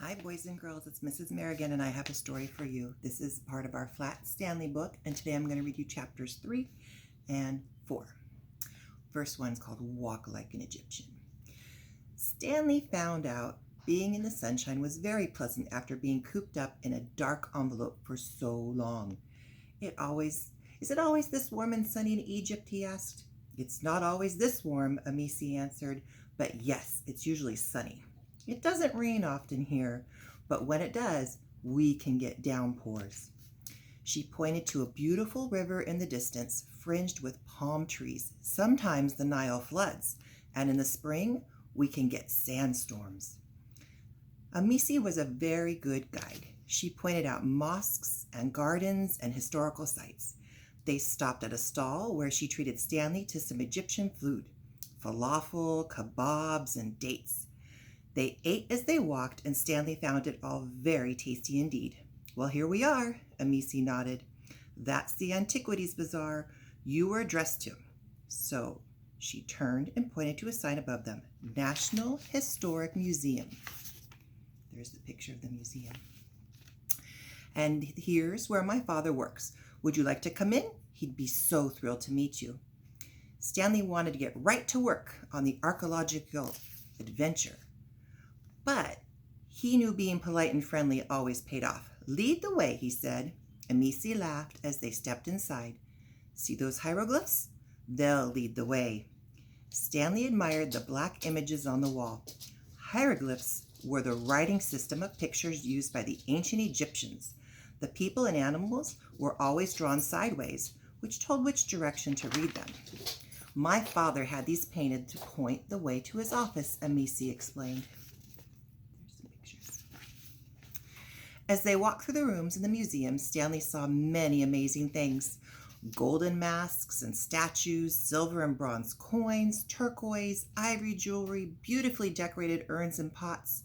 Hi, boys and girls. It's Mrs. Merrigan, and I have a story for you. This is part of our Flat Stanley book, and today I'm going to read you chapters 3 and 4. First one's called Walk Like an Egyptian. Stanley found out being in the sunshine was very pleasant after being cooped up in a dark envelope for so long. Is it always this warm and sunny in Egypt, he asked. It's not always this warm, Amisi answered, but yes, it's usually sunny. It doesn't rain often here, but when it does, we can get downpours. She pointed to a beautiful river in the distance, fringed with palm trees. Sometimes the Nile floods, and in the spring, we can get sandstorms. Amisi was a very good guide. She pointed out mosques and gardens and historical sites. They stopped at a stall where she treated Stanley to some Egyptian food, falafel, kebabs, and dates. They ate as they walked, and Stanley found it all very tasty indeed. Well, here we are, Amisi nodded. That's the Antiquities Bazaar you were addressed to. So she turned and pointed to a sign above them, National Historic Museum. There's the picture of the museum. And here's where my father works. Would you like to come in? He'd be so thrilled to meet you. Stanley wanted to get right to work on the archaeological adventure. But he knew being polite and friendly always paid off. Lead the way, he said. Amisi laughed as they stepped inside. See those hieroglyphs? They'll lead the way. Stanley admired the black images on the wall. Hieroglyphs were the writing system of pictures used by the ancient Egyptians. The people and animals were always drawn sideways, which told which direction to read them. My father had these painted to point the way to his office, Amisi explained. As they walked through the rooms in the museum, Stanley saw many amazing things. Golden masks and statues, silver and bronze coins, turquoise, ivory jewelry, beautifully decorated urns and pots.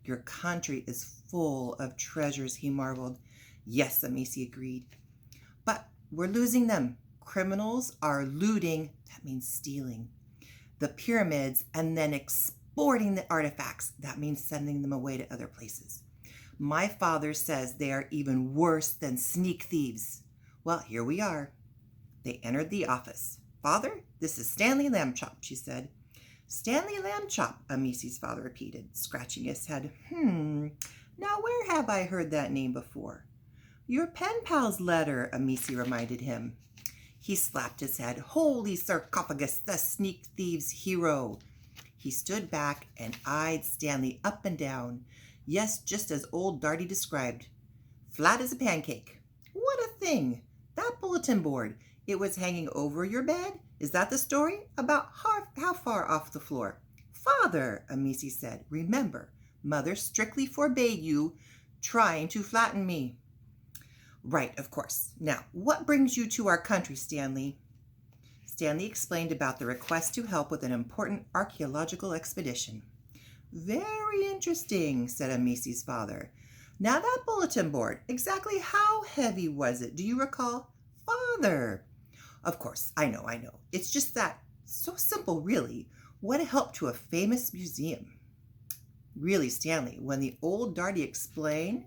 Your country is full of treasures, he marveled. Yes, Amisi agreed. But we're losing them. Criminals are looting, that means stealing, the pyramids and then exporting the artifacts, that means sending them away to other places. My father says they are even worse than sneak thieves. Well, here we are. They entered the office. Father, this is Stanley Lambchop, she said. Stanley Lambchop, Amisi's father repeated, scratching his head. Now where have I heard that name before? Your pen pal's letter, Amisi reminded him. He slapped his head. Holy sarcophagus, the sneak thief's hero. He stood back and eyed Stanley up and down. Yes, just as old Darty described. Flat as a pancake. What a thing! That bulletin board. It was hanging over your bed? Is that the story? About how far off the floor? Father, Amisi said, remember, Mother strictly forbade you trying to flatten me. Right, of course. Now, what brings you to our country, Stanley? Stanley explained about the request to help with an important archaeological expedition. Very interesting, said Amisi's father. Now that bulletin board, exactly how heavy was it? Do you recall? Father! Of course, I know. It's just that, so simple, really. What a help to a famous museum. Really, Stanley, when the old Darty explained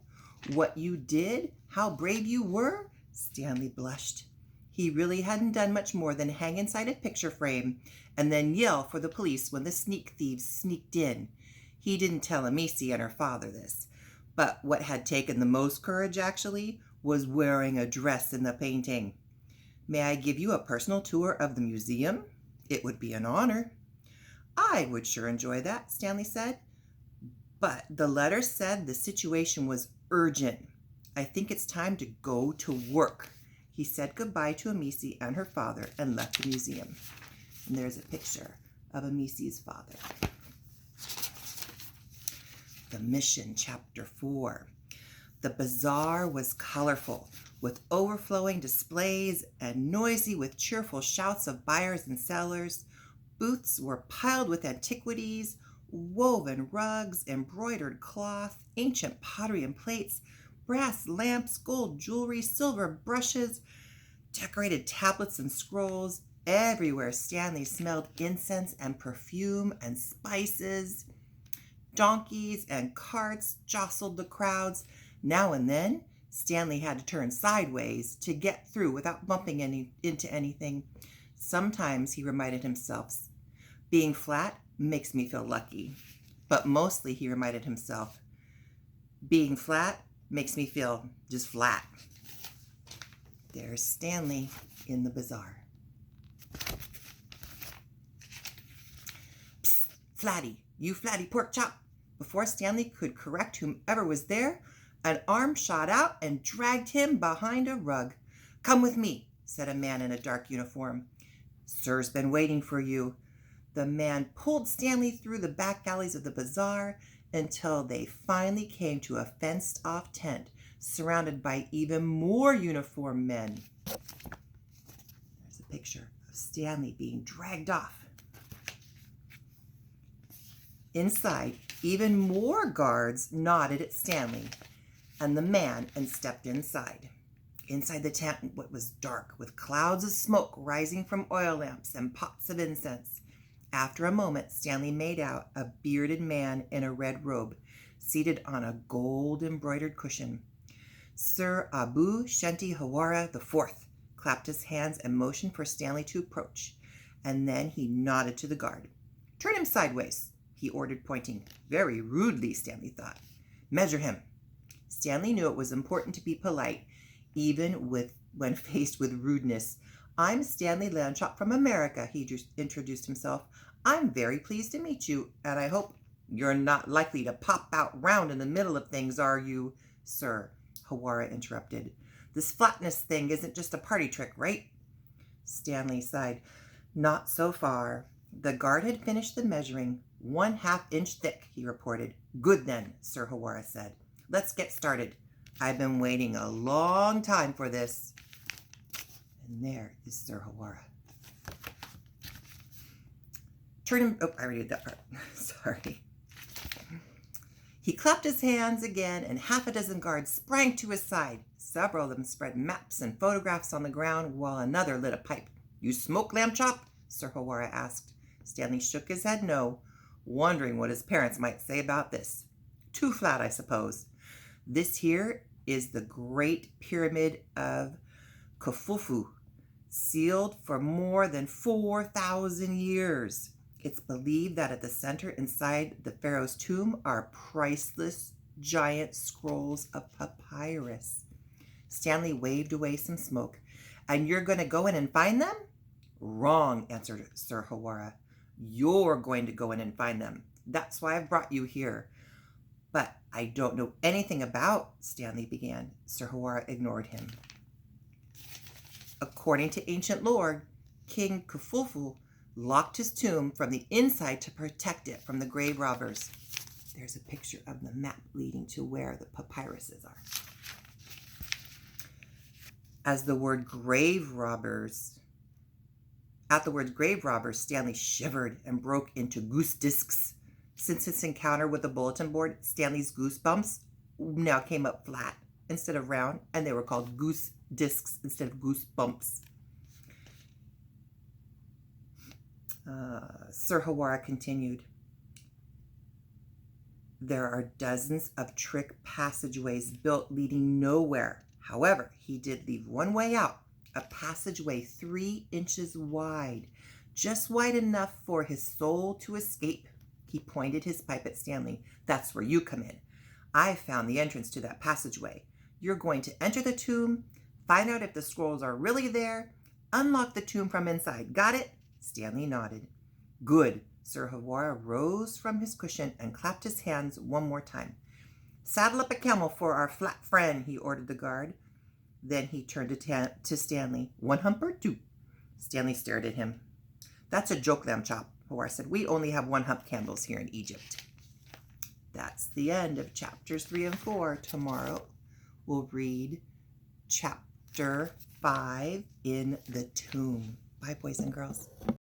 what you did, how brave you were, Stanley blushed. He really hadn't done much more than hang inside a picture frame and then yell for the police when the sneak thieves sneaked in. He didn't tell Amisi and her father this, but what had taken the most courage, actually, was wearing a dress in the painting. May I give you a personal tour of the museum? It would be an honor. I would sure enjoy that, Stanley said. But the letter said the situation was urgent. I think it's time to go to work. He said goodbye to Amisi and her father and left the museum. And there's a picture of Amisi's father. The Mission, Chapter 4. The bazaar was colorful, with overflowing displays and noisy with cheerful shouts of buyers and sellers. Booths were piled with antiquities, woven rugs, embroidered cloth, ancient pottery and plates, brass lamps, gold jewelry, silver brushes, decorated tablets and scrolls. Everywhere Stanley smelled incense and perfume and spices. Donkeys and carts jostled the crowds. Now and then, Stanley had to turn sideways to get through without bumping into anything. Sometimes, he reminded himself, being flat makes me feel lucky. But mostly, he reminded himself, being flat makes me feel just flat. There's Stanley in the bazaar. Psst, Flatty, you flatty pork chop. Before Stanley could correct whomever was there, an arm shot out and dragged him behind a rug. Come with me, said a man in a dark uniform. Sir's been waiting for you. The man pulled Stanley through the back alleys of the bazaar until they finally came to a fenced-off tent surrounded by even more uniformed men. There's a picture of Stanley being dragged off. Inside, even more guards nodded at Stanley and the man and stepped inside. Inside the tent, it was dark, with clouds of smoke rising from oil lamps and pots of incense. After a moment, Stanley made out a bearded man in a red robe, seated on a gold-embroidered cushion. Sir Abu Shenti Hawara IV clapped his hands and motioned for Stanley to approach, and then he nodded to the guard. Turn him sideways, he ordered, pointing. Very rudely, Stanley thought. Measure him. Stanley knew it was important to be polite, even when faced with rudeness. I'm Stanley Landshop from America, he introduced himself. I'm very pleased to meet you, and I hope you're not likely to pop out round in the middle of things, are you, sir? Hawara interrupted. This flatness thing isn't just a party trick, right? Stanley sighed. Not so far. The guard had finished the measuring. 1/2 inch thick, he reported. Good then, Sir Hawara said. Let's get started. I've been waiting a long time for this. And there is Sir Hawara. Turn him... Oh, I already did that part. Sorry. He clapped his hands again, and 6 guards sprang to his side. Several of them spread maps and photographs on the ground, while another lit a pipe. You smoke, lamb chop? Sir Hawara asked. Stanley shook his head no, wondering what his parents might say about this. Too flat, I suppose. This here is the Great Pyramid of Khufufu, sealed for more than 4,000 years. It's believed that at the center inside the pharaoh's tomb are priceless giant scrolls of papyrus. Stanley waved away some smoke. And you're going to go in and find them? Wrong, answered Sir Hawara. You're going to go in and find them. That's why I've brought you here. But I don't know anything about, Stanley began. Sir Hawara ignored him. According to ancient lore, King Khufufu locked his tomb from the inside to protect it from the grave robbers. There's a picture of the map leading to where the papyruses are. At the word grave robbers, Stanley shivered and broke into goose discs. Since his encounter with the bulletin board, Stanley's goosebumps now came up flat instead of round, and they were called goose discs instead of goosebumps. Sir Hawara continued. There are dozens of trick passageways built leading nowhere. However, he did leave one way out, a passageway 3 inches wide, just wide enough for his soul to escape. He pointed his pipe at Stanley. That's where you come in. I found the entrance to that passageway. You're going to enter the tomb, find out if the scrolls are really there, unlock the tomb from inside. Got it? Stanley nodded. Good. Sir Hawara rose from his cushion and clapped his hands one more time. Saddle up a camel for our flat friend, he ordered the guard. Then he turned to Stanley. 1 hump or 2? Stanley stared at him. That's a joke, lamb chop, Hawara said. We only have 1 hump candles here in Egypt. That's the end of chapters 3 and 4. Tomorrow we'll read chapter 5 in the tomb. Bye, boys and girls.